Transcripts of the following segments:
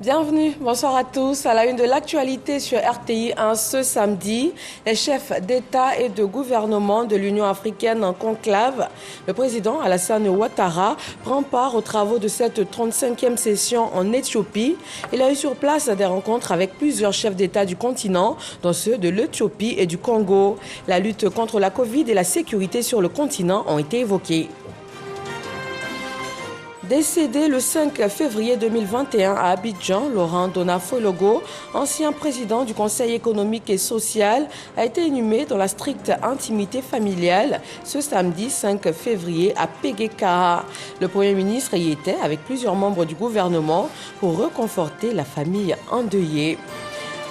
Bienvenue, bonsoir à tous. À la une de l'actualité sur RTI 1 ce samedi, les chefs d'État et de gouvernement de l'Union africaine en conclave. Le président Alassane Ouattara prend part aux travaux de cette 35e session en Éthiopie. Il a eu sur place des rencontres avec plusieurs chefs d'État du continent, dont ceux de l'Éthiopie et du Congo. La lutte contre la Covid et la sécurité sur le continent ont été évoquées. Décédé le 5 février 2021 à Abidjan, Laurent Donafologo, ancien président du Conseil économique et social, a été inhumé dans la stricte intimité familiale ce samedi 5 février à Péguéka. Le Premier ministre y était avec plusieurs membres du gouvernement pour réconforter la famille endeuillée.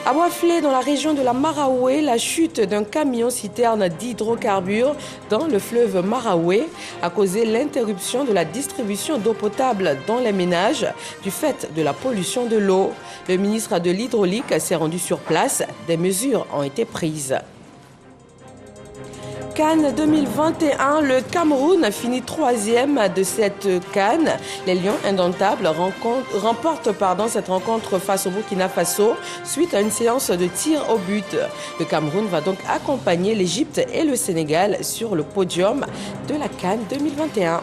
À Waflé, dans la région de la Maraoué, la chute d'un camion-citerne d'hydrocarbures dans le fleuve Maraoué a causé l'interruption de la distribution d'eau potable dans les ménages du fait de la pollution de l'eau. Le ministre de l'Hydraulique s'est rendu sur place. Des mesures ont été prises. CAN 2021, le Cameroun finit 3e de cette CAN. Les Lions indomptables remportent cette rencontre face au Burkina Faso suite à une séance de tir au but. Le Cameroun va donc accompagner l'Égypte et le Sénégal sur le podium de la CAN 2021.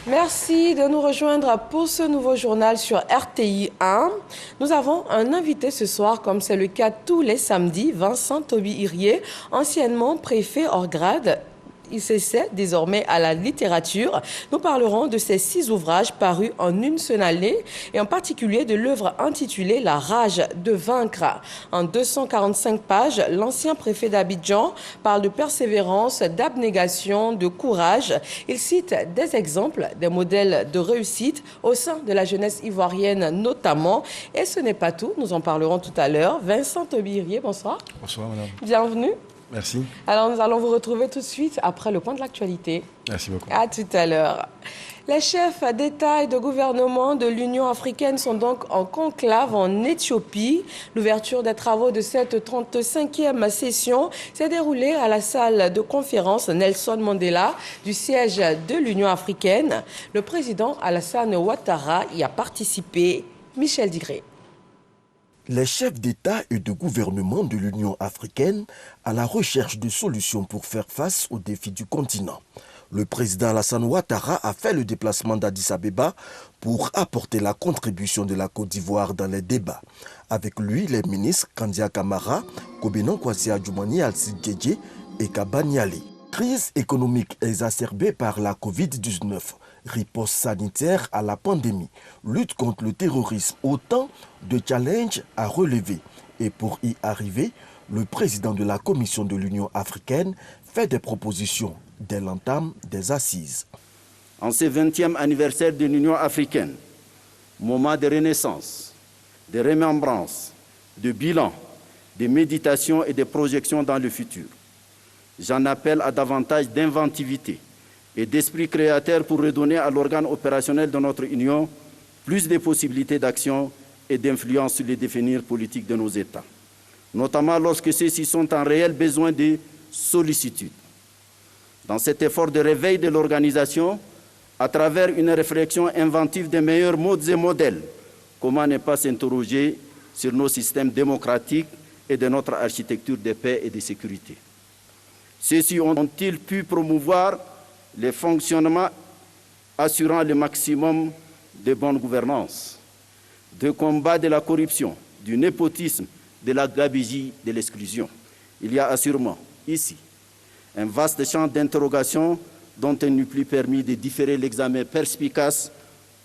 Merci de nous rejoindre pour ce nouveau journal sur RTI 1. Nous avons un invité ce soir, comme c'est le cas tous les samedis, Vincent Toby-Irié, anciennement préfet hors grade. Il s'essaie désormais à la littérature. Nous parlerons de ces 6 ouvrages parus en une seule année et en particulier de l'œuvre intitulée « La rage de vaincre ». En 245 pages, l'ancien préfet d'Abidjan parle de persévérance, d'abnégation, de courage. Il cite des exemples, des modèles de réussite au sein de la jeunesse ivoirienne notamment. Et ce n'est pas tout, nous en parlerons tout à l'heure. Vincent Toby-Irié, bonsoir. Bonsoir madame. Bienvenue. Merci. Alors, nous allons vous retrouver tout de suite après le point de l'actualité. Merci beaucoup. À tout à l'heure. Les chefs d'État et de gouvernement de l'Union africaine sont donc en conclave en Éthiopie. L'ouverture des travaux de cette 35e session s'est déroulée à la salle de conférence Nelson Mandela du siège de l'Union africaine. Le président Alassane Ouattara y a participé. Michel Digré. Les chefs d'État et de gouvernement de l'Union africaine à la recherche de solutions pour faire face aux défis du continent. Le président Alassane Ouattara a fait le déplacement d'Addis Abeba pour apporter la contribution de la Côte d'Ivoire dans les débats. Avec lui, les ministres Kandia Kamara, Kobenon Kwasi Adjoumani Alcide Djedje et Kaba Nialé. Crise économique exacerbée par la Covid-19, riposte sanitaire à la pandémie, lutte contre le terrorisme, autant de challenges à relever. Et pour y arriver, le président de la Commission de l'Union africaine fait des propositions dès l'entame des assises. En ce 20e anniversaire de l'Union africaine, moment de renaissance, de remembrance, de bilan, de méditation et de projection dans le futur, j'en appelle à davantage d'inventivité et d'esprit créateur pour redonner à l'organe opérationnel de notre Union plus de possibilités d'action et d'influence sur les définir politiques de nos États, notamment lorsque ceux-ci sont en réel besoin de sollicitude. Dans cet effort de réveil de l'organisation, à travers une réflexion inventive des meilleurs modes et modèles, comment ne pas s'interroger sur nos systèmes démocratiques et de notre architecture de paix et de sécurité. Ceux-ci ont-ils pu promouvoir les fonctionnements assurant le maximum de bonne gouvernance, de combat de la corruption, du népotisme, de la gabegie, de l'exclusion? Il y a assurément ici un vaste champ d'interrogation dont il n'est plus permis de différer l'examen perspicace,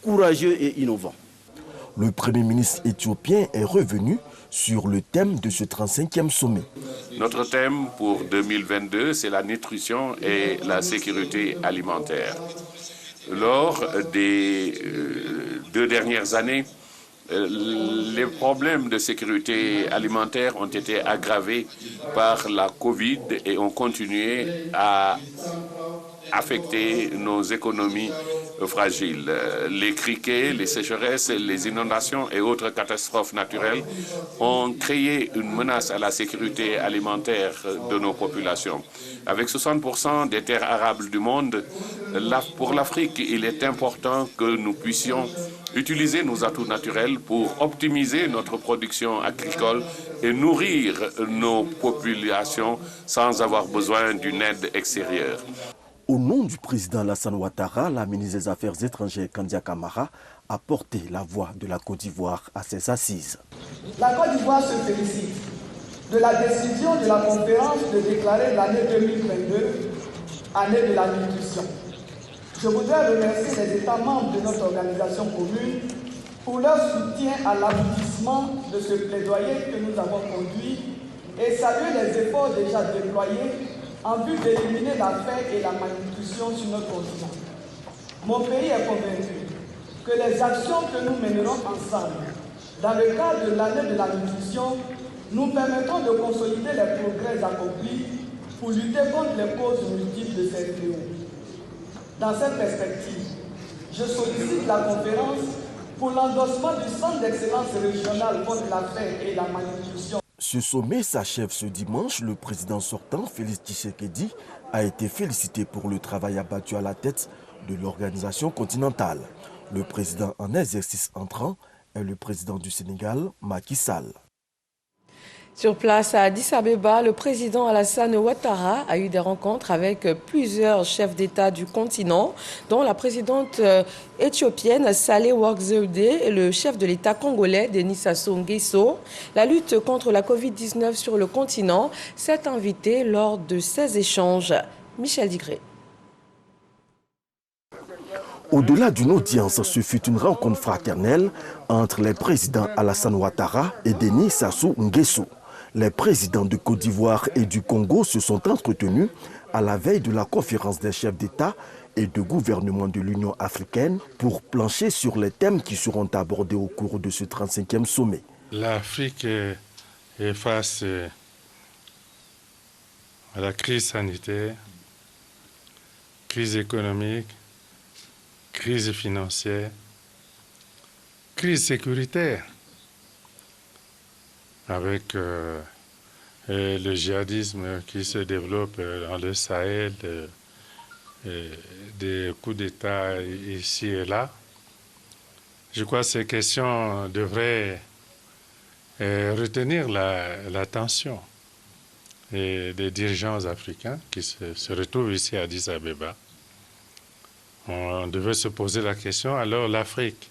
courageux et innovant. Le Premier ministre éthiopien est revenu sur le thème de ce 35e sommet. Notre thème pour 2022, c'est la nutrition et la sécurité alimentaire. Lors des 2 dernières années, les problèmes de sécurité alimentaire ont été aggravés par la Covid et ont continué à affecter nos économies fragiles. Les criquets, les sécheresses, les inondations et autres catastrophes naturelles ont créé une menace à la sécurité alimentaire de nos populations. Avec 60% des terres arables du monde Pour l'Afrique, il est important que nous puissions utiliser nos atouts naturels pour optimiser notre production agricole et nourrir nos populations sans avoir besoin d'une aide extérieure. Au nom du président Alassane Ouattara, la ministre des Affaires étrangères Kandia Camara a porté la voix de la Côte d'Ivoire à ses assises. La Côte d'Ivoire se félicite de la décision de la conférence de déclarer l'année 2022 année de la nutrition. Je voudrais remercier les États membres de notre organisation commune pour leur soutien à l'aboutissement de ce plaidoyer que nous avons conduit et saluer les efforts déjà déployés en vue d'éliminer la faim et la malnutrition sur notre continent. Mon pays est convaincu que les actions que nous mènerons ensemble dans le cadre de l'année de la nutrition nous permettront de consolider les progrès accomplis pour lutter contre les causes multiples de ces fléaux. Dans cette perspective, je sollicite la conférence pour l'endossement du Centre d'excellence régional contre la faim et la malnutrition. Ce sommet s'achève ce dimanche. Le président sortant, Félix Tshisekedi, a été félicité pour le travail abattu à la tête de l'organisation continentale. Le président en exercice entrant est le président du Sénégal, Macky Sall. Sur place à Addis Abeba, le président Alassane Ouattara a eu des rencontres avec plusieurs chefs d'État du continent, dont la présidente éthiopienne Saleh Work Zewde et le chef de l'État congolais Denis Sassou Nguesso. La lutte contre la Covid-19 sur le continent s'est invitée lors de ces échanges. Michel Digré. Au-delà d'une audience, ce fut une rencontre fraternelle entre les présidents Alassane Ouattara et Denis Sassou Nguesso. Les présidents de Côte d'Ivoire et du Congo se sont entretenus à la veille de la conférence des chefs d'État et de gouvernement de l'Union africaine pour plancher sur les thèmes qui seront abordés au cours de ce 35e sommet. L'Afrique est face à la crise sanitaire, crise économique, crise financière, crise sécuritaire, avec le djihadisme qui se développe dans le Sahel, des coups d'État ici et là. Je crois que ces questions devraient retenir l'attention des dirigeants africains qui se retrouvent ici à Addis Abeba. On devait se poser la question, alors l'Afrique,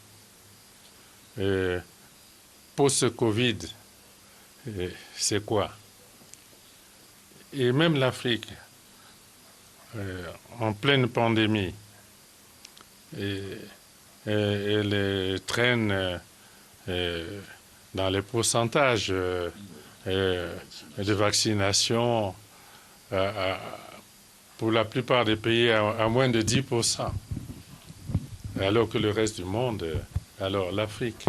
post-Covid, c'est quoi? Et même l'Afrique, en pleine pandémie, elle traîne dans les pourcentages de vaccination pour la plupart des pays à moins de 10%, alors que le reste du monde, alors l'Afrique,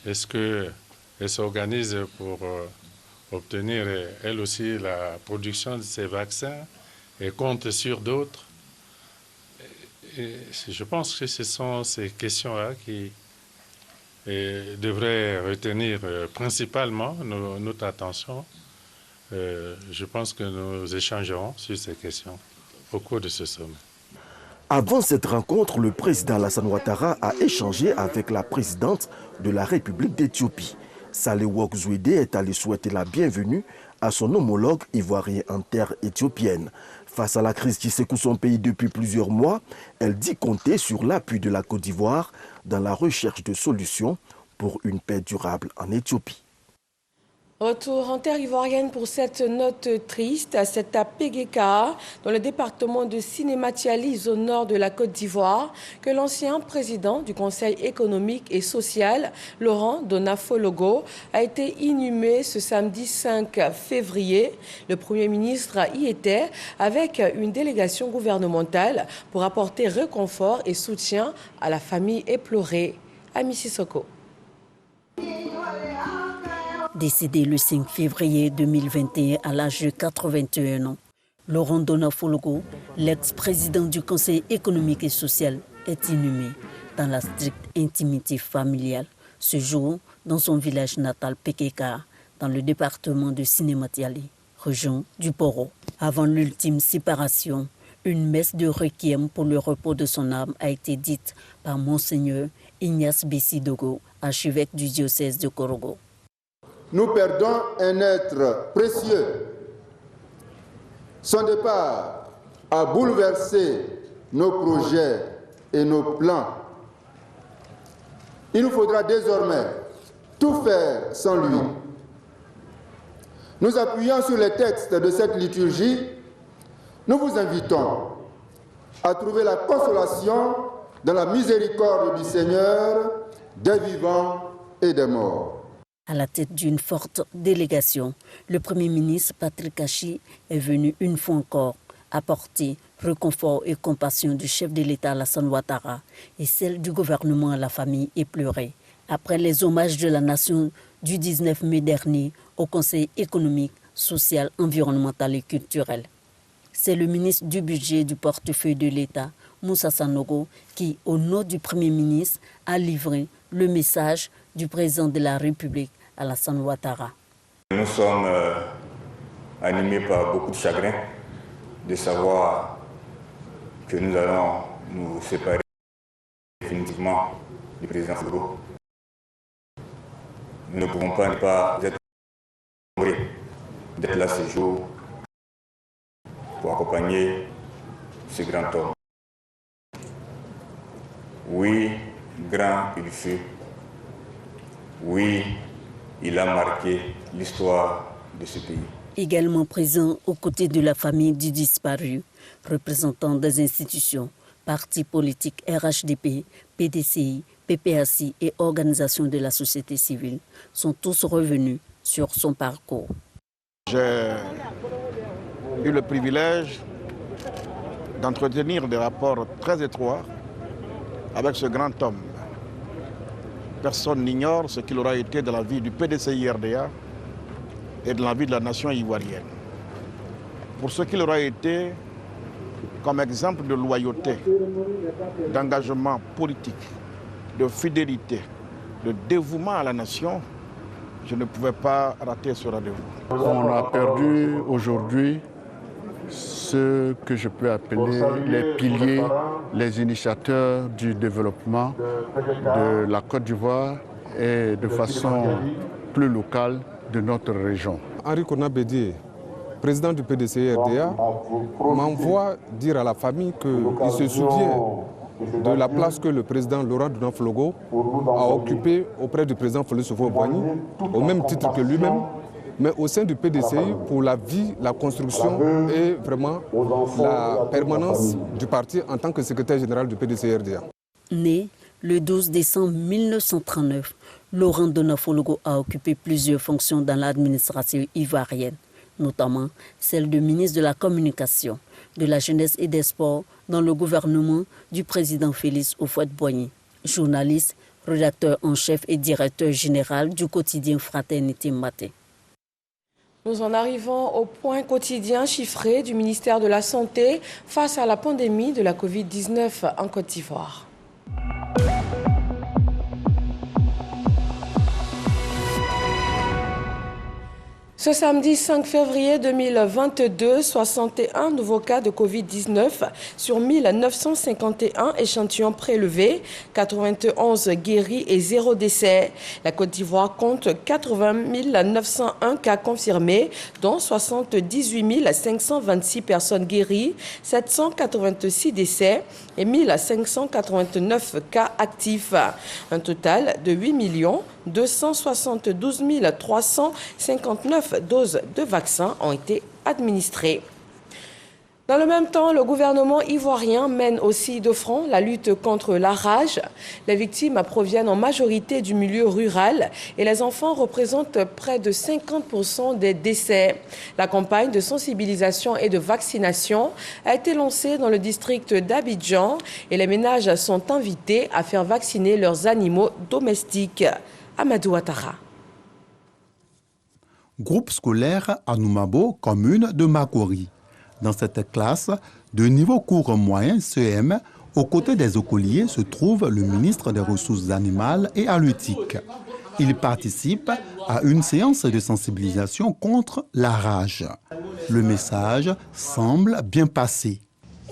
est-ce qu'elle s'organise pour obtenir elle aussi la production de ces vaccins et compte sur d'autres? Je pense que ce sont ces questions-là qui devraient retenir principalement notre attention. Je pense que nous échangerons sur ces questions au cours de ce sommet. Avant cette rencontre, le président Alassane Ouattara a échangé avec la présidente de la République d'Éthiopie. Saleh Work Zewde est allé souhaiter la bienvenue à son homologue ivoirien en terre éthiopienne. Face à la crise qui secoue son pays depuis plusieurs mois, elle dit compter sur l'appui de la Côte d'Ivoire dans la recherche de solutions pour une paix durable en Éthiopie. Retour en terre ivoirienne pour cette note triste. C'est à Péguéka, dans le département de Sinématialise, au nord de la Côte d'Ivoire, que l'ancien président du Conseil économique et social, Laurent Donafologo, a été inhumé ce samedi 5 février. Le Premier ministre y était avec une délégation gouvernementale pour apporter réconfort et soutien à la famille éplorée. Ami Sissoko. Décédé le 5 février 2021 à l'âge de 81 ans, Laurent Donafologo, l'ex-président du Conseil économique et social, est inhumé dans la stricte intimité familiale ce jour dans son village natal Péguéka, dans le département de Sinématiali, région du Poro. Avant l'ultime séparation, Une messe de requiem pour le repos de son âme a été dite par Monseigneur Ignace Bissidogo, archevêque du diocèse de Korogo. Nous perdons un être précieux. Son départ a bouleversé nos projets et nos plans. Il nous faudra désormais tout faire sans lui. Nous appuyons sur les textes de cette liturgie. Nous vous invitons à trouver la consolation dans la miséricorde du Seigneur, des vivants et des morts. À la tête d'une forte délégation, le Premier ministre Patrick Achi est venu une fois encore apporter réconfort et compassion du chef de l'État Alassane Ouattara et celle du gouvernement à la famille éplorée. Après les hommages de la nation du 19 mai dernier au Conseil économique, social, environnemental et culturel. C'est le ministre du Budget du portefeuille de l'État, Moussa Sanogo, qui, au nom du Premier ministre, a livré le message du président de la République, Alassane Ouattara. Nous sommes animés par beaucoup de chagrin de savoir que nous allons nous séparer définitivement du président Sanogo. Nous ne pouvons pas être honorés d'être là ce jour pour accompagner ce grand homme. Oui, grand il fut. Oui, il a marqué l'histoire de ce pays. Également présent aux côtés de la famille du disparu, représentants des institutions, partis politiques RHDP, PDCI, PPACI et organisations de la société civile sont tous revenus sur son parcours. J'ai eu le privilège d'entretenir des rapports très étroits avec ce grand homme. Personne n'ignore ce qu'il aura été de la vie du PDCI-RDA et de la vie de la nation ivoirienne. Pour ce qu'il aura été comme exemple de loyauté, d'engagement politique, de fidélité, de dévouement à la nation, je ne pouvais pas rater ce rendez-vous. On a perdu aujourd'hui ce que je peux appeler les piliers, les initiateurs du développement de la Côte d'Ivoire et de façon plus locale de notre région. Henri Konan Bédié, président du PDCI-RDA, m'envoie dire à la famille qu'il se souvient de la place que le président Laurent Donafologo a occupée auprès du président Félix Houphouët-Boigny, au même titre que lui-même, mais au sein du PDCI pour la vie, la construction et vraiment la permanence du parti en tant que secrétaire général du PDCI-RDA. Né le 12 décembre 1939, Laurent Donafologo a occupé plusieurs fonctions dans l'administration ivoirienne, notamment celle de ministre de la Communication, de la Jeunesse et des Sports dans le gouvernement du président Félix Houphouët-Boigny. Journaliste, rédacteur en chef et directeur général du quotidien Fraternité Maté. Nous en arrivons au point quotidien chiffré du ministère de la Santé face à la pandémie de la Covid-19 en Côte d'Ivoire. Ce samedi 5 février 2022, 61 nouveaux cas de Covid-19 sur 1951 échantillons prélevés, 91 guéris et 0 décès. La Côte d'Ivoire compte 80 901 cas confirmés, dont 78 526 personnes guéries, 786 décès et 1589 cas actifs. Un total de 8 272 359 doses de vaccins ont été administrées. Dans le même temps, le gouvernement ivoirien mène aussi de front la lutte contre la rage. Les victimes proviennent en majorité du milieu rural et les enfants représentent près de 50% des décès. La campagne de sensibilisation et de vaccination a été lancée dans le district d'Abidjan et les ménages sont invités à faire vacciner leurs animaux domestiques. Amadou Ouattara. Groupe scolaire à Noumabo, commune de Makori. Dans cette classe, de niveau cours moyen CM, aux côtés des écoliers se trouve le ministre des Ressources animales et halieutiques. Il participe à une séance de sensibilisation contre la rage. Le message semble bien passé.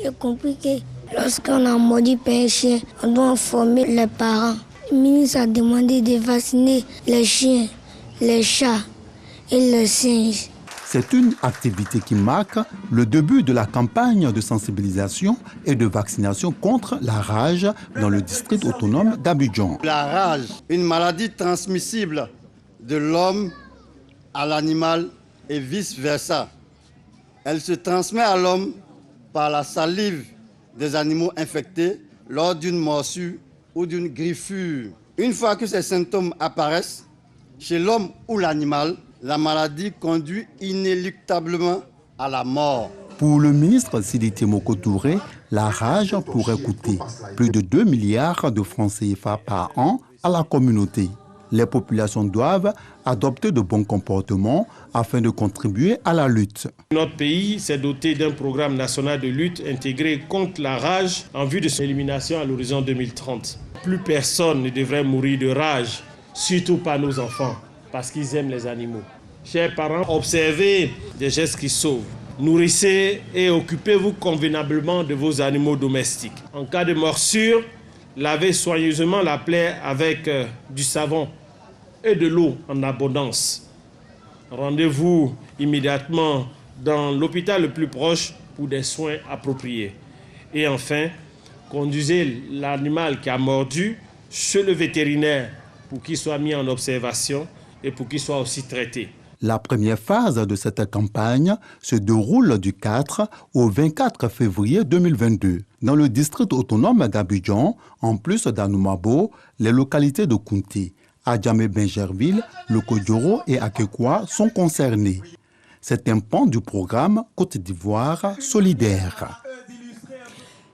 J'ai compris que lorsqu'on a mordu par un chien, on doit informer les parents. Le ministre a demandé de vacciner les chiens, les chats et les singes. C'est une activité qui marque le début de la campagne de sensibilisation et de vaccination contre la rage dans le district autonome d'Abidjan. La rage, une maladie transmissible de l'homme à l'animal et vice-versa. Elle se transmet à l'homme par la salive des animaux infectés lors d'une morsure ou d'une griffure. Une fois que ces symptômes apparaissent chez l'homme ou l'animal, la maladie conduit inéluctablement à la mort. Pour le ministre Sidiki Moko Touré, la rage pourrait coûter plus de 2 milliards de francs CFA par an à la communauté. Les populations doivent adopter de bons comportements afin de contribuer à la lutte. Notre pays s'est doté d'un programme national de lutte intégré contre la rage en vue de son élimination à l'horizon 2030. Plus personne ne devrait mourir de rage, surtout pas nos enfants, parce qu'ils aiment les animaux. Chers parents, observez des gestes qui sauvent. Nourrissez et occupez-vous convenablement de vos animaux domestiques. En cas de morsure, lavez soigneusement la plaie avec du savon et de l'eau en abondance. Rendez-vous immédiatement dans l'hôpital le plus proche pour des soins appropriés. Et enfin, conduisez l'animal qui a mordu chez le vétérinaire pour qu'il soit mis en observation et pour qu'il soit aussi traité. La première phase de cette campagne se déroule du 4 au 24 février 2022. Dans le district autonome d'Abidjan, en plus d'Anoumabo, les localités de Kounté, Adjamé-Benjerville, Le Kodjoro et Akekwa sont concernées. C'est un pan du programme Côte d'Ivoire solidaire.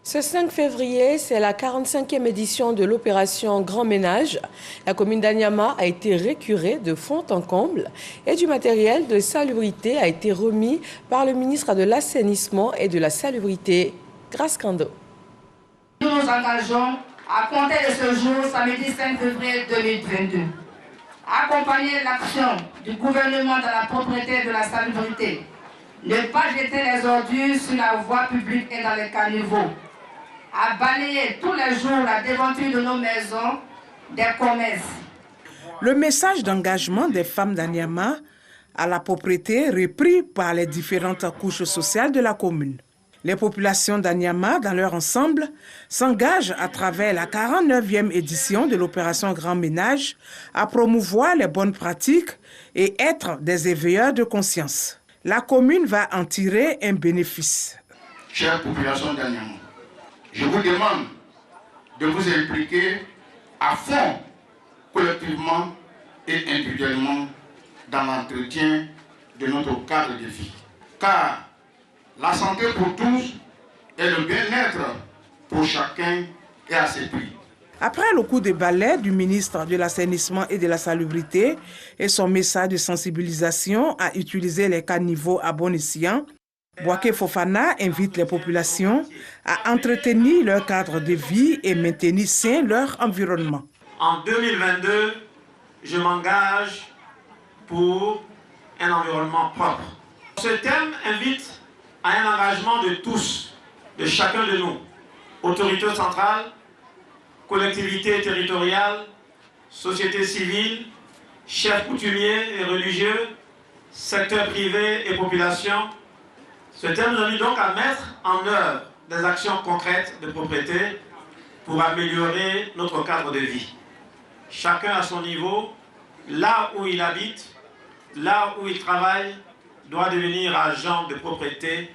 Ce 5 février, c'est la 45e édition de l'opération Grand Ménage. La commune d'Anyama a été récurée de fond en comble et du matériel de salubrité a été remis par le ministre de l'Assainissement et de la Salubrité, Grace Kando. Nous nous engageons à compter de ce jour, samedi 5 février 2022, accompagner l'action du gouvernement dans la propriété de la salubrité, ne pas jeter les ordures sur la voie publique et dans les caniveaux, à balayer tous les jours la déventure de nos maisons, des commerces. Le message d'engagement des femmes d'Anyama à la propriété repris par les différentes couches sociales de la commune. Les populations d'Anyama, dans leur ensemble, s'engagent à travers la 49e édition de l'opération Grand Ménage à promouvoir les bonnes pratiques et être des éveilleurs de conscience. La commune va en tirer un bénéfice. Chère population d'Anyama, je vous demande de vous impliquer à fond, collectivement et individuellement, dans l'entretien de notre cadre de vie. Car la santé pour tous et le bien-être pour chacun est à ses prix. Après le coup de balai du ministre de l'Assainissement et de la Salubrité et son message de sensibilisation à utiliser les caniveaux à bon escient, Boaké Fofana invite les populations à entretenir leur cadre de vie et maintenir sain leur environnement. En 2022, je m'engage pour un environnement propre. Ce thème invite à un engagement de tous, de chacun de nous, autorités centrales, collectivités territoriales, société civile, chefs coutumiers et religieux, secteur privé et population. Ce thème nous invite donc à mettre en œuvre des actions concrètes de propriété pour améliorer notre cadre de vie. Chacun à son niveau, là où il habite, là où il travaille, doit devenir agent de propriété,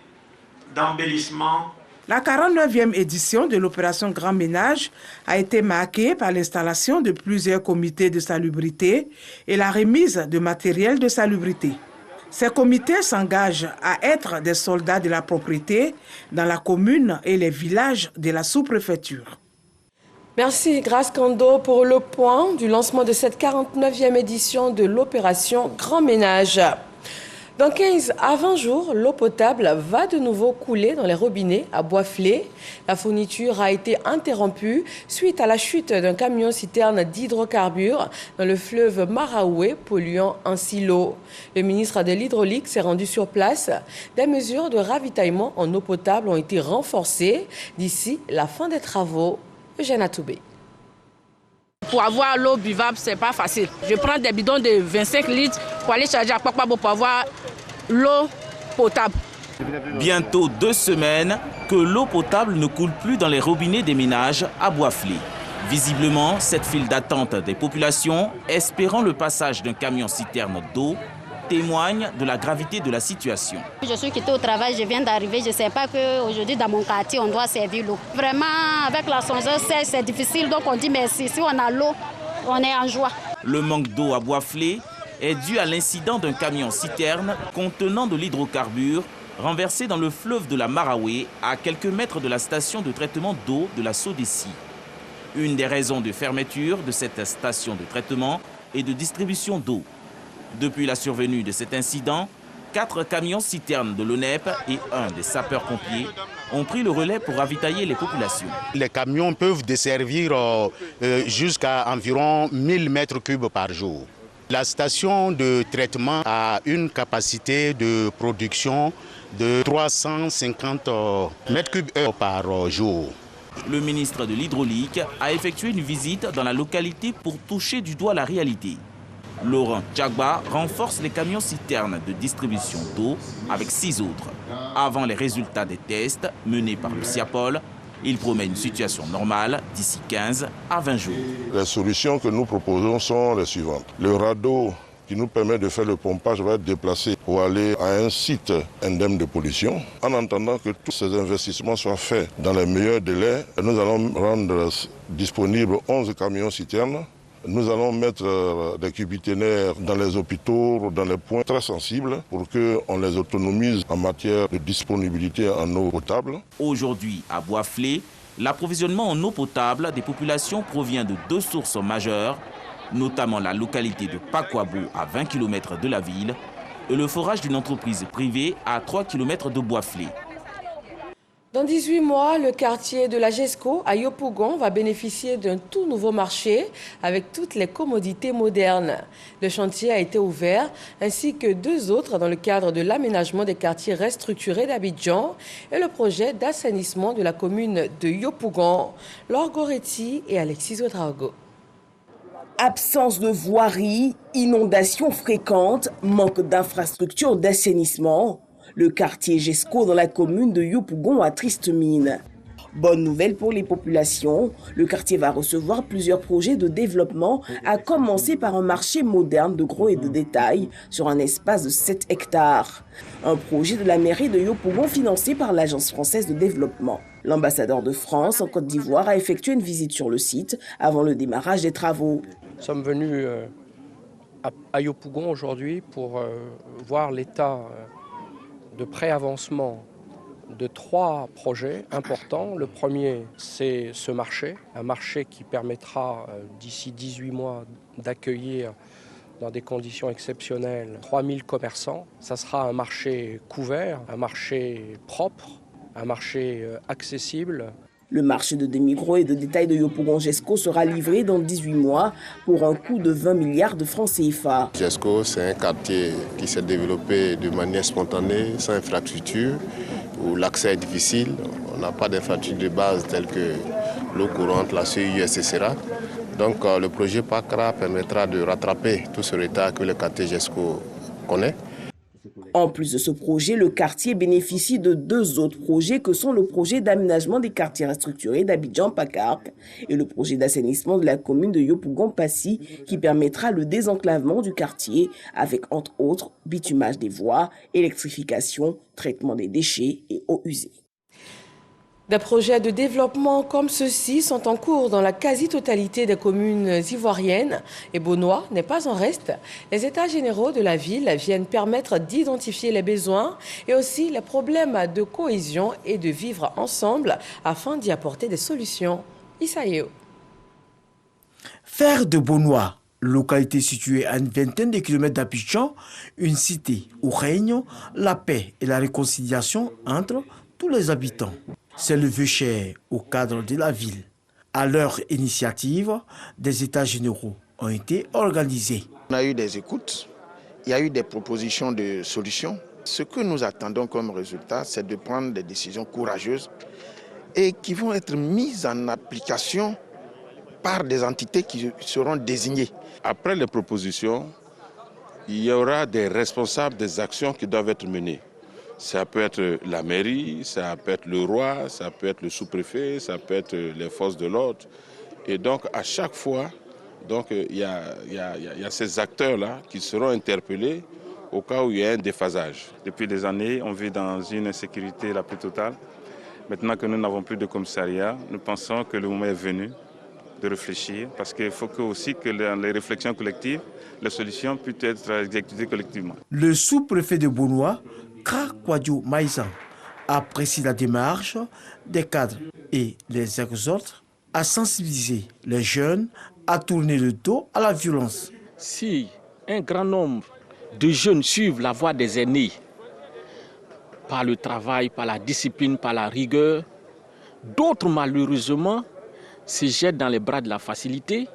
d'embellissement. La 49e édition de l'opération Grand Ménage a été marquée par l'installation de plusieurs comités de salubrité et la remise de matériel de salubrité. Ces comités s'engagent à être des soldats de la propriété dans la commune et les villages de la sous-préfecture. Merci Grace Kando pour le point du lancement de cette 49e édition de l'opération Grand Ménage. Dans 15 à 20 jours, l'eau potable va de nouveau couler dans les robinets à Bois-Flé. La fourniture a été interrompue suite à la chute d'un camion-citerne d'hydrocarbures dans le fleuve Maraoué, polluant ainsi l'eau. Le ministre de l'Hydraulique s'est rendu sur place. Des mesures de ravitaillement en eau potable ont été renforcées d'ici la fin des travaux. Eugène Atoubé. Pour avoir l'eau buvable, ce n'est pas facile. Je prends des bidons de 25 litres pour aller charger à Kpakpabo pour avoir l'eau potable. Bientôt 2 semaines que l'eau potable ne coule plus dans les robinets des ménages à Bois-Flé. Visiblement, cette file d'attente des populations, espérant le passage d'un camion-citerne d'eau, témoigne de la gravité de la situation. Je suis quittée au travail, je viens d'arriver. Je ne sais pas qu'aujourd'hui dans mon quartier, on doit servir l'eau. Vraiment, avec la songeuse, c'est difficile, donc on dit merci. Si on a l'eau, on est en joie. Le manque d'eau à Bois-Flé est dû à l'incident d'un camion-citerne contenant de l'hydrocarbure renversé dans le fleuve de la Maraoué, à quelques mètres de la station de traitement d'eau de la Sodessi. Une des raisons de fermeture de cette station de traitement et de distribution d'eau. Depuis la survenue de cet incident, 4 camions-citernes de l'ONEP et un des sapeurs-pompiers ont pris le relais pour ravitailler les populations. Les camions peuvent desservir jusqu'à environ 1000 mètres cubes par jour. La station de traitement a une capacité de production de 350 mètres cubes par jour. Le ministre de l'Hydraulique a effectué une visite dans la localité pour toucher du doigt la réalité. Laurent Tchagba renforce les camions-citernes de distribution d'eau avec 6 autres. Avant les résultats des tests menés par le CIAPOL, il promet une situation normale d'ici 15 à 20 jours. Les solutions que nous proposons sont les suivantes. Le radeau qui nous permet de faire le pompage va être déplacé pour aller à un site indemne de pollution. En attendant que tous ces investissements soient faits dans les meilleurs délais, nous allons rendre disponibles 11 camions-citernes. Nous allons mettre des cubiténaires dans les hôpitaux, dans les points très sensibles pour qu'on les autonomise en matière de disponibilité en eau potable. Aujourd'hui, à Bois-Flé, l'approvisionnement en eau potable des populations provient de 2 sources majeures, notamment la localité de Pakwabo à 20 km de la ville et le forage d'une entreprise privée à 3 km de Bois-Flé. Dans 18 mois, le quartier de la GESCO à Yopougon va bénéficier d'un tout nouveau marché avec toutes les commodités modernes. Le chantier a été ouvert ainsi que 2 autres dans le cadre de l'aménagement des quartiers restructurés d'Abidjan et le projet d'assainissement de la commune de Yopougon. Laure Goretti et Alexis Ouedraogo. Absence de voirie, inondations fréquentes, manque d'infrastructures d'assainissement. Le quartier GESCO dans la commune de Yopougon a triste mine. Bonne nouvelle pour les populations, le quartier va recevoir plusieurs projets de développement, à commencer par un marché moderne de gros et de détail sur un espace de 7 hectares. Un projet de la mairie de Yopougon financé par l'Agence française de développement. L'ambassadeur de France en Côte d'Ivoire a effectué une visite sur le site avant le démarrage des travaux. Nous sommes venus à Yopougon aujourd'hui pour voir l'état de pré-avancement de 3 projets importants. Le premier, c'est ce marché, un marché qui permettra d'ici 18 mois d'accueillir dans des conditions exceptionnelles 3000 commerçants. Ça sera un marché couvert, un marché propre, un marché accessible. Le marché de demi-gros et de détail de Yopougon GESCO sera livré dans 18 mois pour un coût de 20 milliards de francs CFA. GESCO, c'est un quartier qui s'est développé de manière spontanée, sans infrastructure, où l'accès est difficile. On n'a pas d'infrastructure de base telle que l'eau courante, la CU, etc. Donc le projet PACRA permettra de rattraper tout ce retard que le quartier GESCO connaît. En plus de ce projet, le quartier bénéficie de 2 autres projets que sont le projet d'aménagement des quartiers restructurés d'Abidjan-Pacarque et le projet d'assainissement de la commune de Yopougon-Passy qui permettra le désenclavement du quartier avec entre autres bitumage des voies, électrification, traitement des déchets et eau usée. Des projets de développement comme ceux-ci sont en cours dans la quasi-totalité des communes ivoiriennes et Beaunois n'est pas en reste. Les états généraux de la ville viennent permettre d'identifier les besoins et aussi les problèmes de cohésion et de vivre ensemble afin d'y apporter des solutions. Isaïo. Faire de Beaunois Localité située à une vingtaine de kilomètres d'Abidjan, une cité où règne la paix et la réconciliation entre tous les habitants. C'est le vœu cher au cadre de la ville. À leur initiative, des états généraux ont été organisés. On a eu des écoutes, il y a eu des propositions de solutions. Ce que nous attendons comme résultat, c'est de prendre des décisions courageuses et qui vont être mises en application par des entités qui seront désignées. Après les propositions, il y aura des responsables des actions qui doivent être menées. Ça peut être la mairie, ça peut être le roi, ça peut être le sous-préfet, ça peut être les forces de l'ordre. Et donc à chaque fois, il y a ces acteurs-là qui seront interpellés au cas où il y a un déphasage. Depuis des années, on vit dans une insécurité la plus totale. Maintenant que nous n'avons plus de commissariat, nous pensons que le moment est venu de réfléchir, parce qu'il faut aussi que les réflexions collectives, les solutions puissent être exécutées collectivement. Le sous-préfet de Bonoua, Kra Kwadjo Maïsan, apprécie la démarche des cadres et les exhorte à sensibiliser les jeunes à tourner le dos à la violence. Si un grand nombre de jeunes suivent la voie des aînés, par le travail, par la discipline, par la rigueur, d'autres malheureusement se jettent dans les bras de la facilité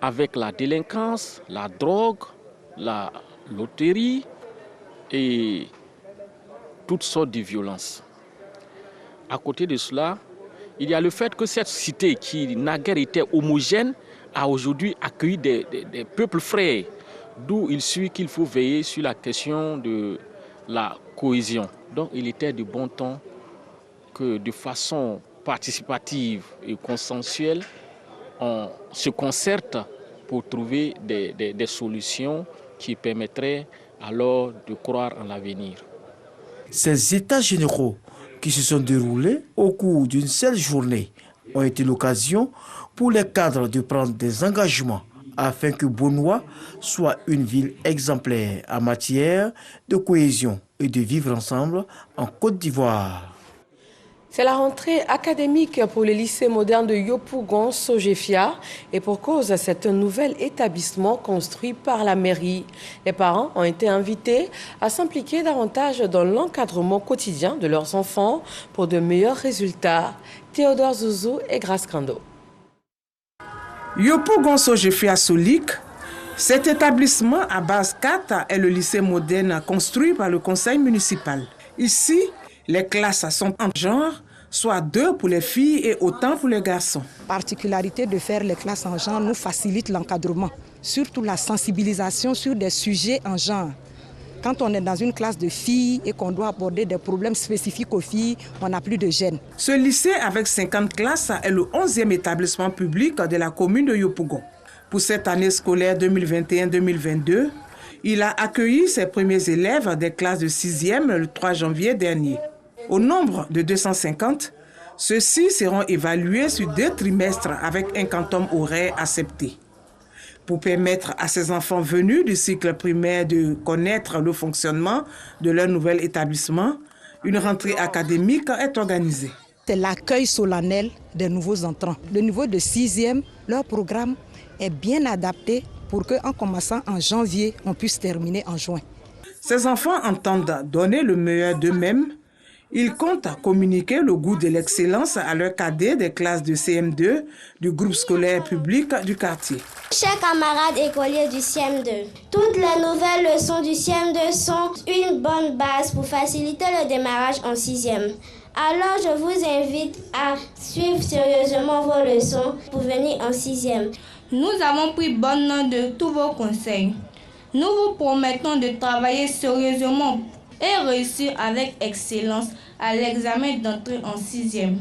avec la délinquance, la drogue, la loterie et toutes sortes de violences. À côté de cela, il y a le fait que cette cité qui naguère était homogène a aujourd'hui accueilli des peuples frères, d'où il suit qu'il faut veiller sur la question de la cohésion. Donc il était de bon ton que de façon participative et consensuelle, on se concerte pour trouver des solutions qui permettraient alors de croire en l'avenir. Ces états généraux qui se sont déroulés au cours d'une seule journée ont été l'occasion pour les cadres de prendre des engagements afin que Bonoua soit une ville exemplaire en matière de cohésion et de vivre ensemble en Côte d'Ivoire. C'est la rentrée académique pour le lycée moderne de Yopougon Sogefia et pour cause, c'est un nouvel établissement construit par la mairie. Les parents ont été invités à s'impliquer davantage dans l'encadrement quotidien de leurs enfants pour de meilleurs résultats. Théodore Zouzou et Grace Kando. Yopougon Sogefia Solik, cet établissement à base 4 est le lycée moderne construit par le conseil municipal. Ici, les classes sont en genre, soit 2 pour les filles et autant pour les garçons. La particularité de faire les classes en genre nous facilite l'encadrement, surtout la sensibilisation sur des sujets en genre. Quand on est dans une classe de filles et qu'on doit aborder des problèmes spécifiques aux filles, on n'a plus de gêne. Ce lycée avec 50 classes est le 11e établissement public de la commune de Yopougon. Pour cette année scolaire 2021-2022, il a accueilli ses premiers élèves des classes de 6e le 3 janvier dernier. Au nombre de 250, ceux-ci seront évalués sur 2 trimestres avec un quantum horaire accepté. Pour permettre à ces enfants venus du cycle primaire de connaître le fonctionnement de leur nouvel établissement, une rentrée académique est organisée. C'est l'accueil solennel des nouveaux entrants. Le niveau de 6e, leur programme est bien adapté pour qu'en commençant en janvier, on puisse terminer en juin. Ces enfants entendent donner le meilleur d'eux-mêmes. Ils comptent communiquer le goût de l'excellence à leurs cadets des classes de CM2 du groupe scolaire public du quartier. Chers camarades écoliers du CM2, toutes les nouvelles leçons du CM2 sont une bonne base pour faciliter le démarrage en 6e. Alors je vous invite à suivre sérieusement vos leçons pour venir en 6e. Nous avons pris bonne note de tous vos conseils. Nous vous promettons de travailler sérieusement et réussir avec excellence à l'examen d'entrée en 6e.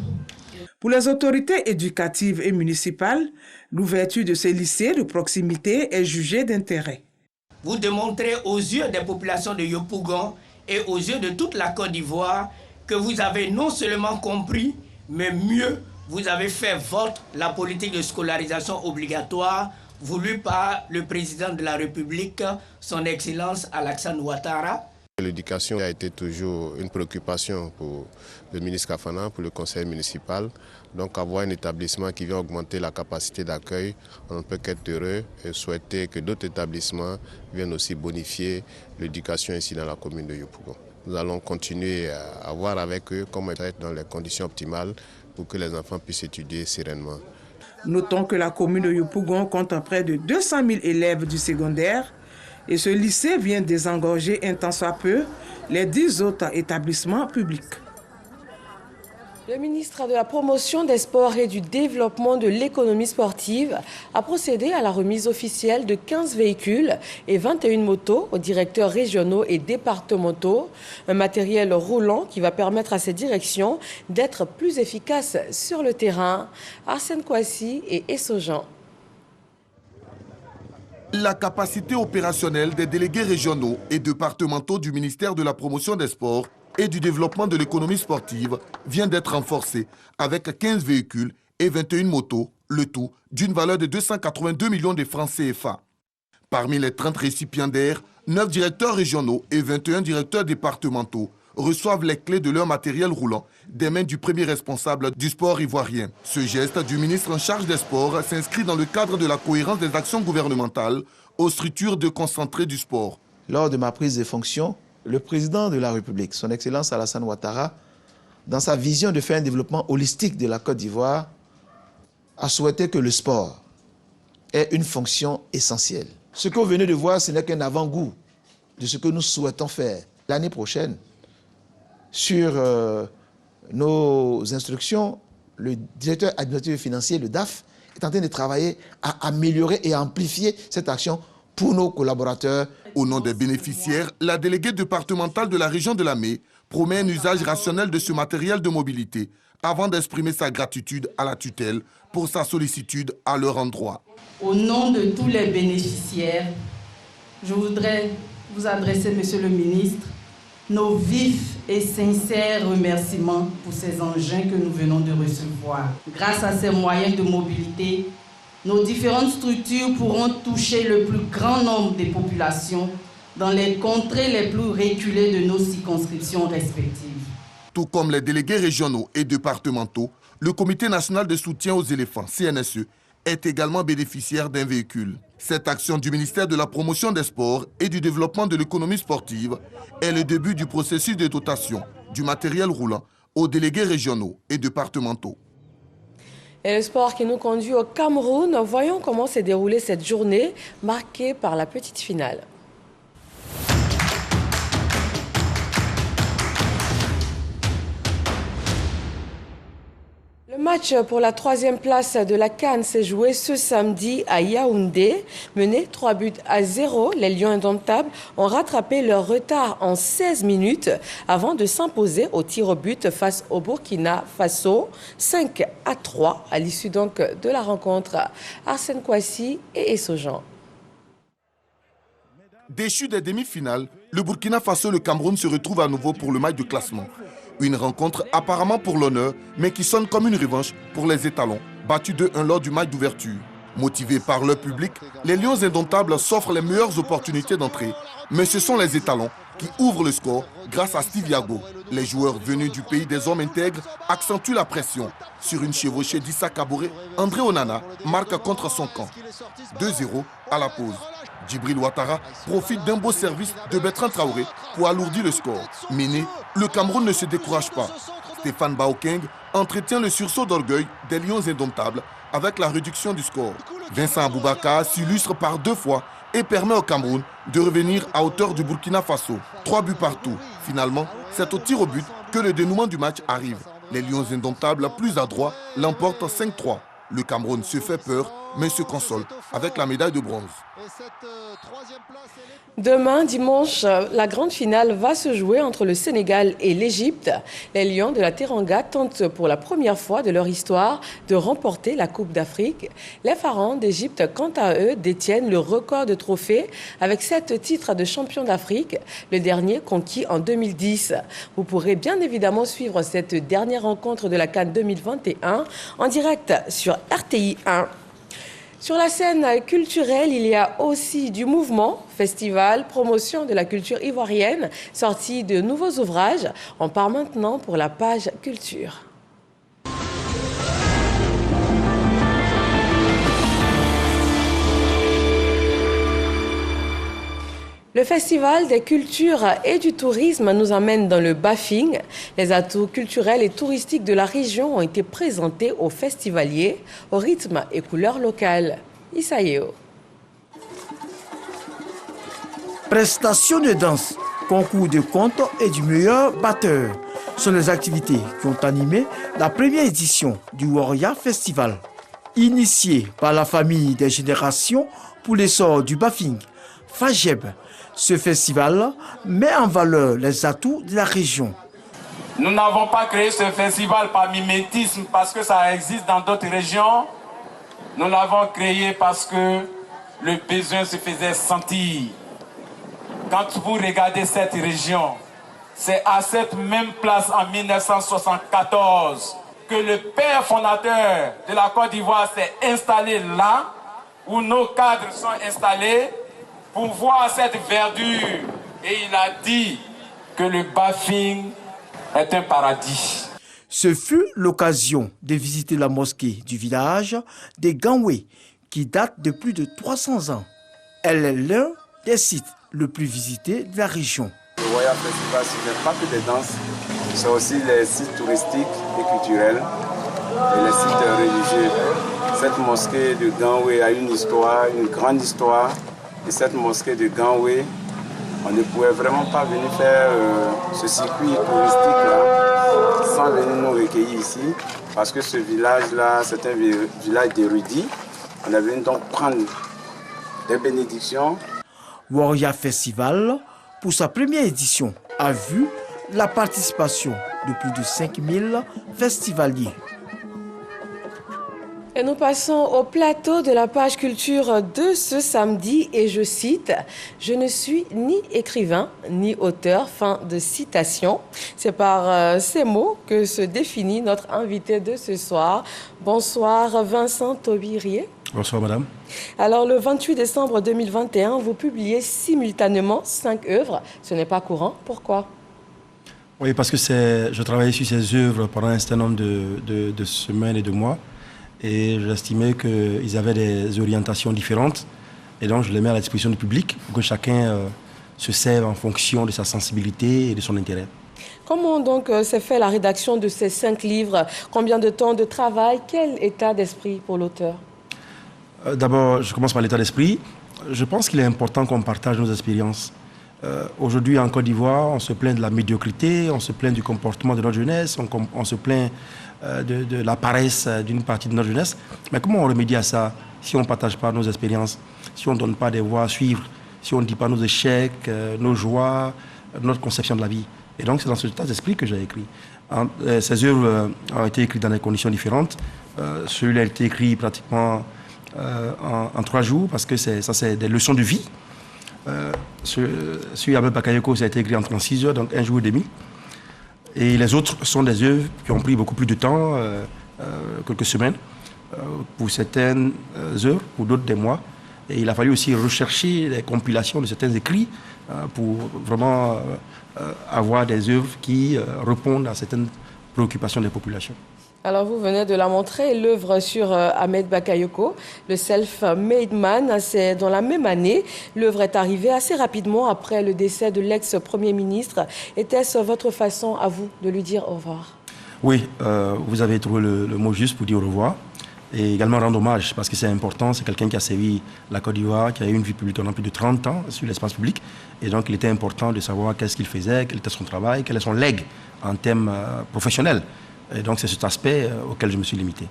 Pour les autorités éducatives et municipales, l'ouverture de ces lycées de proximité est jugée d'intérêt. Vous démontrez aux yeux des populations de Yopougon et aux yeux de toute la Côte d'Ivoire que vous avez non seulement compris, mais mieux, vous avez fait votre la politique de scolarisation obligatoire voulue par le président de la République, son Excellence Alassane Ouattara. L'éducation a été toujours une préoccupation pour le ministre Kafana, pour le conseil municipal. Donc avoir un établissement qui vient augmenter la capacité d'accueil, on ne peut qu'être heureux et souhaiter que d'autres établissements viennent aussi bonifier l'éducation ici dans la commune de Yopougon. Nous allons continuer à voir avec eux comment être dans les conditions optimales pour que les enfants puissent étudier sereinement. Notons que la commune de Yopougon compte près de 200 000 élèves du secondaire et ce lycée vient désengorger un tant soit peu les 10 autres établissements publics. Le ministre de la Promotion des Sports et du Développement de l'économie sportive a procédé à la remise officielle de 15 véhicules et 21 motos aux directeurs régionaux et départementaux. Un matériel roulant qui va permettre à ces directions d'être plus efficaces sur le terrain. Arsène Kouassi et Essojean. La capacité opérationnelle des délégués régionaux et départementaux du ministère de la Promotion des Sports et du Développement de l'économie sportive vient d'être renforcée avec 15 véhicules et 21 motos, le tout d'une valeur de 282 millions de francs CFA. Parmi les 30 récipiendaires, 9 directeurs régionaux et 21 directeurs départementaux reçoivent les clés de leur matériel roulant des mains du premier responsable du sport ivoirien. Ce geste du ministre en charge des sports s'inscrit dans le cadre de la cohérence des actions gouvernementales aux structures déconcentrées du sport. Lors de ma prise de fonction, le président de la République, son Excellence Alassane Ouattara, dans sa vision de faire un développement holistique de la Côte d'Ivoire, a souhaité que le sport ait une fonction essentielle. Ce que vous venez de voir, ce n'est qu'un avant-goût de ce que nous souhaitons faire l'année prochaine. Sur nos instructions, le directeur administratif et financier, le DAF, est en train de travailler à améliorer et à amplifier cette action pour nos collaborateurs. Au nom des bénéficiaires, la déléguée départementale de la région de Lamé promet un usage rationnel de ce matériel de mobilité avant d'exprimer sa gratitude à la tutelle pour sa sollicitude à leur endroit. Au nom de tous les bénéficiaires, je voudrais vous adresser, Monsieur le ministre, nos vifs et sincères remerciements pour ces engins que nous venons de recevoir. Grâce à ces moyens de mobilité, nos différentes structures pourront toucher le plus grand nombre des populations dans les contrées les plus reculées de nos circonscriptions respectives. Tout comme les délégués régionaux et départementaux, le Comité national de soutien aux éléphants, CNSE, est également bénéficiaire d'un véhicule. Cette action du ministère de la Promotion des Sports et du Développement de l'économie sportive est le début du processus de dotation du matériel roulant aux délégués régionaux et départementaux. Et le sport qui nous conduit au Cameroun, voyons comment s'est déroulée cette journée marquée par la petite finale. Le match pour la 3e place de la CAN s'est joué ce samedi à Yaoundé. Menés 3-0, les Lions indomptables ont rattrapé leur retard en 16 minutes avant de s'imposer au tir au but face au Burkina Faso, 5-3 à l'issue donc de la rencontre. Arsène Kouassi et Essojean. Déchu des demi-finales, le Burkina Faso et le Cameroun se retrouvent à nouveau pour le match de classement. Une rencontre apparemment pour l'honneur, mais qui sonne comme une revanche pour les étalons, battus 2-1 lors du match d'ouverture. Motivés par leur public, les Lions indomptables s'offrent les meilleures opportunités d'entrée. Mais ce sont les étalons qui ouvrent le score grâce à Steve Yago. Les joueurs venus du pays des hommes intègres accentuent la pression. Sur une chevauchée d'Issa Kaboré, André Onana marque contre son camp. 2-0 à la pause. Djibril Ouattara profite d'un beau service de Bertrand Traoré pour alourdir le score. Mené, le Cameroun ne se décourage pas. Stéphane Baokeng entretient le sursaut d'orgueil des Lions indomptables avec la réduction du score. Vincent Aboubakar s'illustre par 2 fois et permet au Cameroun de revenir à hauteur du Burkina Faso. 3 buts partout. Finalement, c'est au tir au but que le dénouement du match arrive. Les Lions indomptables, plus adroits, l'emportent 5-3. Le Cameroun se fait peur, mais se console avec la médaille de bronze. Demain, dimanche, la grande finale va se jouer entre le Sénégal et l'Égypte. Les Lions de la Teranga tentent pour la première fois de leur histoire de remporter la Coupe d'Afrique. Les Pharaons d'Égypte, quant à eux, détiennent le record de trophées avec 7 titres de champion d'Afrique, le dernier conquis en 2010. Vous pourrez bien évidemment suivre cette dernière rencontre de la CAN 2021 en direct sur RTI 1. Sur la scène culturelle, il y a aussi du mouvement, festival, promotion de la culture ivoirienne, sortie de nouveaux ouvrages. On part maintenant pour la page culture. Le Festival des cultures et du tourisme nous emmène dans le Bafing. Les atouts culturels et touristiques de la région ont été présentés aux festivaliers au rythme et couleurs locales. Isaïo. Prestations de danse, concours de contes et du meilleur batteur sont les activités qui ont animé la première édition du Warrior Festival. Initié par la famille des générations pour l'essor du Bafing, FAGEB, ce festival met en valeur les atouts de la région. Nous n'avons pas créé ce festival par mimétisme parce que ça existe dans d'autres régions. Nous l'avons créé parce que le besoin se faisait sentir. Quand vous regardez cette région, c'est à cette même place en 1974 que le père fondateur de la Côte d'Ivoire s'est installé là, où nos cadres sont installés, pour voir cette verdure. Et il a dit que le Bafing est un paradis. Ce fut l'occasion de visiter la mosquée du village de Ganwe, qui date de plus de 300 ans. Elle est l'un des sites les plus visités de la région. Le Warrior Festival, ce n'est pas que des danses, c'est aussi les sites touristiques et culturels et les sites religieux. Cette mosquée de Ganwe a une histoire, une grande histoire. Et cette mosquée de Ganwe, on ne pouvait vraiment pas venir faire ce circuit touristique-là sans venir nous recueillir ici. Parce que ce village-là, c'est un village d'érudits. On est venu donc prendre des bénédictions. Warrior Festival, pour sa première édition, a vu la participation de plus de 5000 festivaliers. Et nous passons au plateau de la page culture de ce samedi et je cite « Je ne suis ni écrivain ni auteur », fin de citation. C'est par ces mots que se définit notre invité de ce soir. Bonsoir Vincent Taubirier. Bonsoir madame. Alors le 28 décembre 2021, vous publiez simultanément 5 œuvres. Ce n'est pas courant. Pourquoi ? Oui, parce que je travaillais sur ces œuvres pendant un certain nombre de semaines et de mois. Et j'estimais qu'ils avaient des orientations différentes. Et donc, je les mets à la disposition du public pour que chacun se serve en fonction de sa sensibilité et de son intérêt. Comment donc s'est fait la rédaction de ces 5 livres? Combien de temps de travail? Quel état d'esprit pour l'auteur? D'abord, je commence par l'état d'esprit. Je pense qu'il est important qu'on partage nos expériences. Aujourd'hui, en Côte d'Ivoire, on se plaint de la médiocrité, on se plaint du comportement de notre jeunesse, on se plaint de la paresse d'une partie de notre jeunesse. Mais comment on remédie à ça si on ne partage pas nos expériences, si on ne donne pas des voies à suivre, si on ne dit pas nos échecs, nos joies, notre conception de la vie? Et donc, c'est dans cet état d'esprit que j'ai écrit. Ces œuvres ont été écrites dans des conditions différentes. Celui-là a été écrit pratiquement en 3 jours, parce que ça, c'est des leçons de vie. Celui Ahmed Bakayoko, ça a été écrit en 36 heures, donc 1 jour et demi. Et les autres sont des œuvres qui ont pris beaucoup plus de temps, quelques semaines, pour certaines œuvres, pour d'autres des mois. Et il a fallu aussi rechercher les compilations de certains écrits pour vraiment avoir des œuvres qui répondent à certaines préoccupations des populations. Alors vous venez de la montrer, l'œuvre sur Ahmed Bakayoko, le self-made man. C'est dans la même année. L'œuvre est arrivée assez rapidement après le décès de l'ex-premier ministre. Était-ce votre façon à vous de lui dire au revoir? Oui, vous avez trouvé le mot juste pour dire au revoir. Et également rendre hommage, parce que c'est important. C'est quelqu'un qui a servi la Côte d'Ivoire, qui a eu une vie publique pendant plus de 30 ans sur l'espace public. Et donc il était important de savoir qu'est-ce qu'il faisait, quel était son travail, quel est son legs en termes professionnels. Et donc, c'est cet aspect auquel je me suis limité.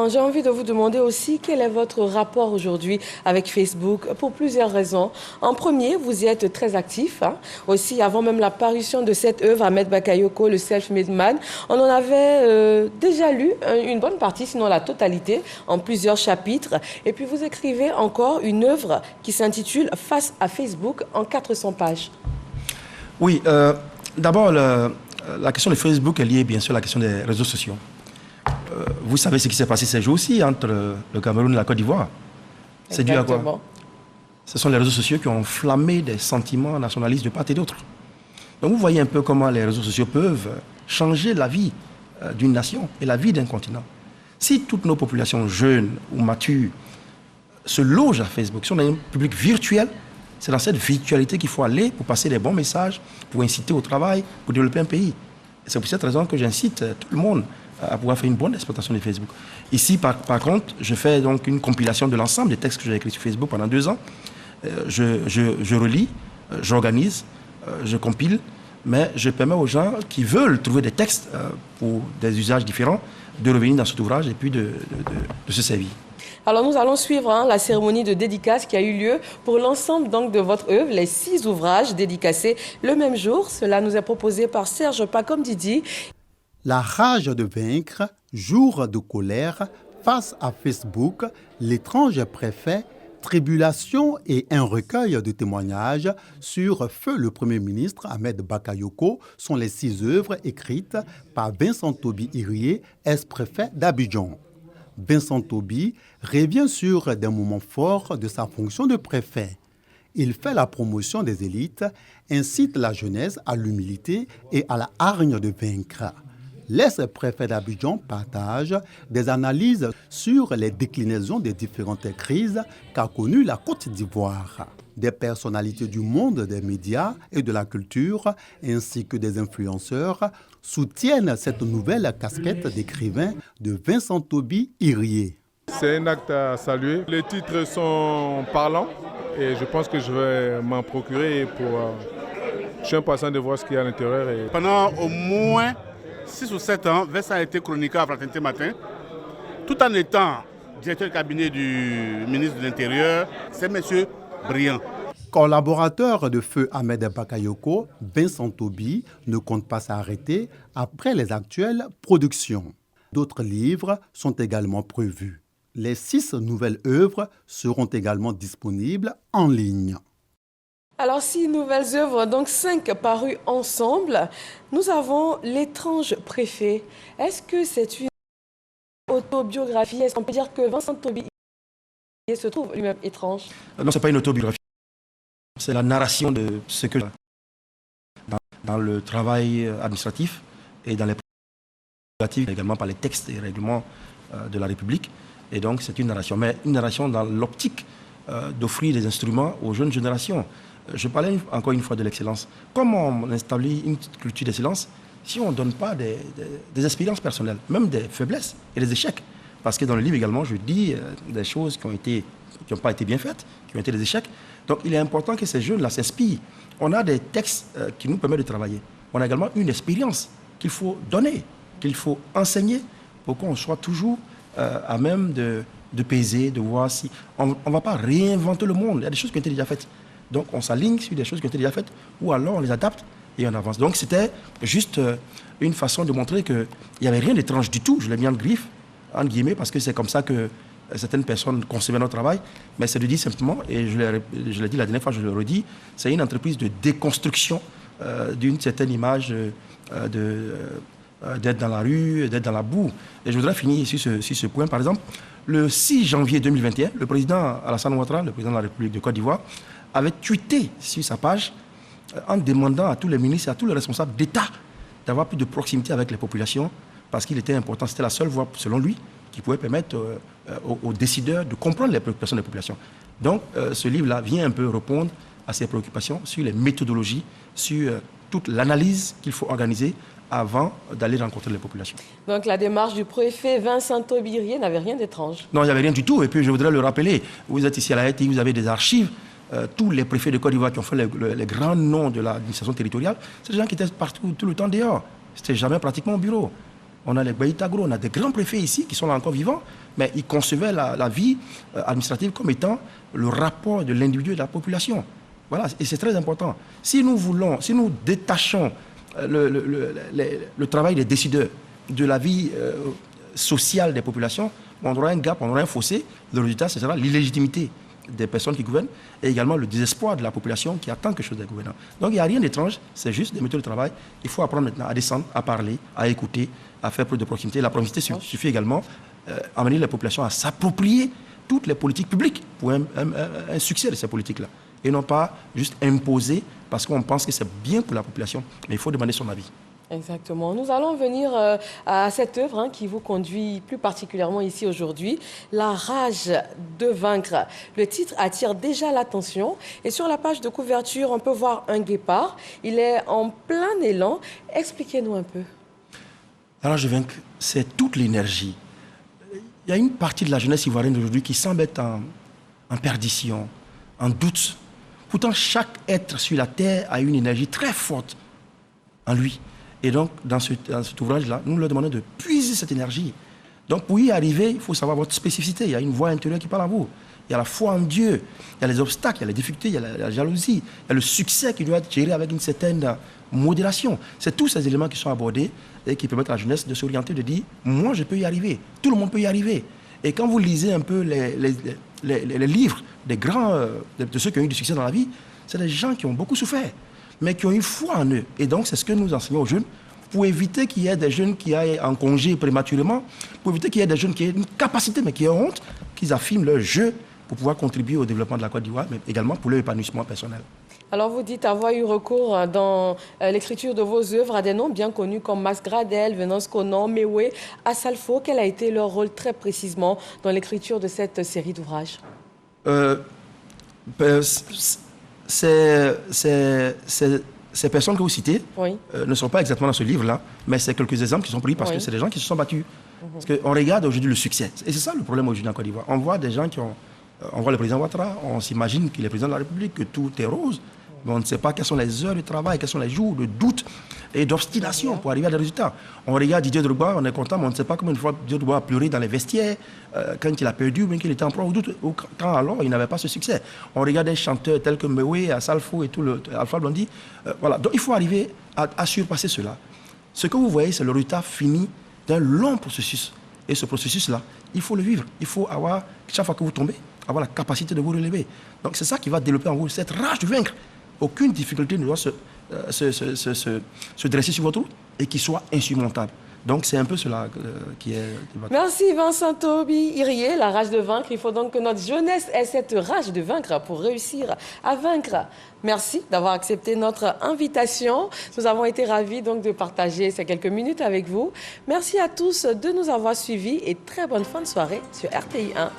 J'ai envie de vous demander aussi quel est votre rapport aujourd'hui avec Facebook, pour plusieurs raisons. En premier, vous y êtes très actif. Aussi, avant même la parution de cette œuvre, Ahmed Bakayoko, le self-made man, on en avait déjà lu une bonne partie, sinon la totalité, en plusieurs chapitres. Et puis, vous écrivez encore une œuvre qui s'intitule « Face à Facebook » en 400 pages. Oui, d'abord, la question de Facebook est liée bien sûr à la question des réseaux sociaux. Vous savez ce qui s'est passé ces jours-ci entre le Cameroun et la Côte d'Ivoire. C'est dû à quoi? Ce sont les réseaux sociaux qui ont enflammé des sentiments nationalistes de part et d'autre. Donc vous voyez un peu comment les réseaux sociaux peuvent changer la vie d'une nation et la vie d'un continent. Si toutes nos populations jeunes ou matures se logent à Facebook, si on a un public virtuel, c'est dans cette virtualité qu'il faut aller pour passer des bons messages, pour inciter au travail, pour développer un pays. C'est pour cette raison que j'incite tout le monde à pouvoir faire une bonne exploitation de Facebook. Ici, par contre, je fais donc une compilation de l'ensemble des textes que j'ai écrits sur Facebook pendant 2 ans. Je relis, j'organise, je compile, mais je permets aux gens qui veulent trouver des textes pour des usages différents de revenir dans cet ouvrage et puis de se servir. Alors nous allons suivre la cérémonie de dédicace qui a eu lieu pour l'ensemble donc de votre œuvre, les 6 ouvrages dédicacés le même jour. Cela nous est proposé par Serge Pacom-Didi. La rage de vaincre, jour de colère, face à Facebook, l'étrange préfet, tribulation et un recueil de témoignages sur Feu le Premier ministre Ahmed Bakayoko sont les 6 œuvres écrites par Vincent Toby Irié, ex-préfet d'Abidjan. Vincent Toby revient sur des moments forts de sa fonction de préfet. Il fait la promotion des élites, incite la jeunesse à l'humilité et à la hargne de vaincre. L'ex-préfet d'Abidjan partage des analyses sur les déclinaisons des différentes crises qu'a connues la Côte d'Ivoire. Des personnalités du monde des médias et de la culture, ainsi que des influenceurs, soutiennent cette nouvelle casquette d'écrivain de Vincent Toby Irié. C'est un acte à saluer. Les titres sont parlants et je pense que je vais m'en procurer je suis impatient de voir ce qu'il y a à l'intérieur. Pendant au moins 6 ou 7 ans, Vincent a été chroniqueur à Fraternité Matin, tout en étant directeur de cabinet du ministre de l'Intérieur. C'est monsieur brillant. Collaborateur de Feu Ahmed Bakayoko, Vincent Toby ne compte pas s'arrêter après les actuelles productions. D'autres livres sont également prévus. Les 6 nouvelles œuvres seront également disponibles en ligne. Alors 6 nouvelles œuvres, donc 5 parues ensemble. Nous avons L'étrange préfet. Est-ce que c'est une autobiographie? Est-ce qu'on peut dire que Vincent Toby se trouve lui-même étrange? Non, ce n'est pas une autobiographie. C'est la narration de ce que dans le travail administratif et dans les prérogatives, également par les textes et règlements de la République. Et donc c'est une narration, mais une narration dans l'optique d'offrir des instruments aux jeunes générations. Je parlais encore une fois de l'excellence. Comment on établit une culture d'excellence si on ne donne pas des expériences personnelles, même des faiblesses et des échecs? Parce que dans le livre également, je dis des choses qui n'ont pas été bien faites, qui ont été des échecs. Donc il est important que ces jeunes-là s'inspirent. On a des textes qui nous permettent de travailler. On a également une expérience qu'il faut donner, qu'il faut enseigner pour qu'on soit toujours à même de peser, de voir si... On ne va pas réinventer le monde. Il y a des choses qui ont été déjà faites. Donc on s'aligne sur des choses qui ont été déjà faites ou alors on les adapte et on avance. Donc c'était juste une façon de montrer qu'il n'y avait rien d'étrange du tout. Je l'ai mis en griffe, entre guillemets, parce que c'est comme ça que certaines personnes concevaient notre travail. Mais c'est de dire simplement, et je l'ai dit la dernière fois, je le redis, c'est une entreprise de déconstruction d'une certaine image d'être dans la rue, d'être dans la boue. Et je voudrais finir sur ce point. Par exemple, le 6 janvier 2021, le président Alassane Ouattara, le président de la République de Côte d'Ivoire, avait tweeté sur sa page en demandant à tous les ministres et à tous les responsables d'État d'avoir plus de proximité avec les populations parce qu'il était important, c'était la seule voie, selon lui, qui pouvait permettre aux décideurs de comprendre les préoccupations des populations. Donc, ce livre-là vient un peu répondre à ces préoccupations sur les méthodologies, sur toute l'analyse qu'il faut organiser avant d'aller rencontrer les populations. Donc la démarche du préfet Vincent Toby Irié n'avait rien d'étrange? Non, il n'y avait rien du tout. Et puis je voudrais le rappeler, vous êtes ici à la RTI, vous avez des archives. Tous les préfets de Côte d'Ivoire qui ont fait les grands noms de l'administration territoriale, c'est des gens qui étaient partout, tout le temps dehors. C'était jamais pratiquement au bureau. On a les Baïtagro, on a des grands préfets ici qui sont là encore vivants, mais ils concevaient la vie administrative comme étant le rapport de l'individu et de la population. Voilà, et c'est très important. Si nous détachons le travail des décideurs de la vie sociale des populations, on aura un gap, on aura un fossé. Le résultat, ce sera l'illégitimité des personnes qui gouvernent et également le désespoir de la population qui attend quelque chose des gouvernants. Donc il n'y a rien d'étrange, c'est juste des méthodes de travail. Il faut apprendre maintenant à descendre, à parler, à écouter, à faire preuve de proximité. La proximité suffit également à amener la population à s'approprier toutes les politiques publiques pour un succès de ces politiques-là. Et non pas juste imposer parce qu'on pense que c'est bien pour la population, mais il faut demander son avis. Exactement. Nous allons venir à cette œuvre qui vous conduit plus particulièrement ici aujourd'hui, La rage de vaincre. Le titre attire déjà l'attention et sur la page de couverture, on peut voir un guépard. Il est en plein élan. Expliquez-nous un peu. La rage de vaincre, c'est toute l'énergie. Il y a une partie de la jeunesse ivoirienne d'aujourd'hui qui semble être en perdition, en doute. Pourtant, chaque être sur la terre a une énergie très forte en lui. Et donc, dans cet ouvrage-là, nous leur demandons de puiser cette énergie. Donc, pour y arriver, il faut savoir votre spécificité. Il y a une voix intérieure qui parle à vous. Il y a la foi en Dieu, il y a les obstacles, il y a les difficultés, il y a la jalousie, il y a le succès qui doit être géré avec une certaine modération. C'est tous ces éléments qui sont abordés et qui permettent à la jeunesse de s'orienter, de dire « moi, je peux y arriver, tout le monde peut y arriver ». Et quand vous lisez un peu les livres des grands, de ceux qui ont eu du succès dans la vie, c'est des gens qui ont beaucoup souffert, mais qui ont une foi en eux. Et donc, c'est ce que nous enseignons aux jeunes, pour éviter qu'il y ait des jeunes qui aillent en congé prématurément, pour éviter qu'il y ait des jeunes qui aient une capacité, mais qui aient honte, qu'ils affirment leur jeu pour pouvoir contribuer au développement de la Côte d'Ivoire, mais également pour leur épanouissement personnel. Alors vous dites avoir eu recours dans l'écriture de vos œuvres à des noms bien connus comme Max Gradel, Venance Conan, Mewé, Assalfo. Quel a été leur rôle très précisément dans l'écriture de cette série d'ouvrages? Ces personnes que vous citez oui. Ne sont pas exactement dans ce livre-là, mais c'est quelques exemples qui sont pris parce que c'est des gens qui se sont battus. Parce qu'on regarde aujourd'hui le succès. Et c'est ça le problème aujourd'hui en Côte d'Ivoire. On voit des gens qui ont... On voit le président Ouattara, on s'imagine qu'il est président de la République, que tout est rose, mais on ne sait pas quelles sont les heures de travail, quels sont les jours de doute et d'obstination pour arriver à des résultats. On regarde Didier Drogba, on est content, mais on ne sait pas combien de fois Didier Drogba a pleuré dans les vestiaires, quand il a perdu, même qu'il était en proie au doute, ou quand alors il n'avait pas ce succès. On regarde des chanteurs tels que Mewé, Assalfo et tout Alpha Blondy. Voilà. Donc il faut arriver à surpasser cela. Ce que vous voyez, c'est le résultat fini d'un long processus. Et ce processus-là, il faut le vivre. Il faut avoir, chaque fois que vous tombez, avoir la capacité de vous relever. Donc c'est ça qui va développer en vous cette rage de vaincre. Aucune difficulté ne doit se dresser sur votre route et qui soit insurmontable. Donc c'est un peu cela qui est... Merci Vincent Toby Irié, la rage de vaincre. Il faut donc que notre jeunesse ait cette rage de vaincre pour réussir à vaincre. Merci d'avoir accepté notre invitation. Nous avons été ravis donc de partager ces quelques minutes avec vous. Merci à tous de nous avoir suivis et très bonne fin de soirée sur RTI 1.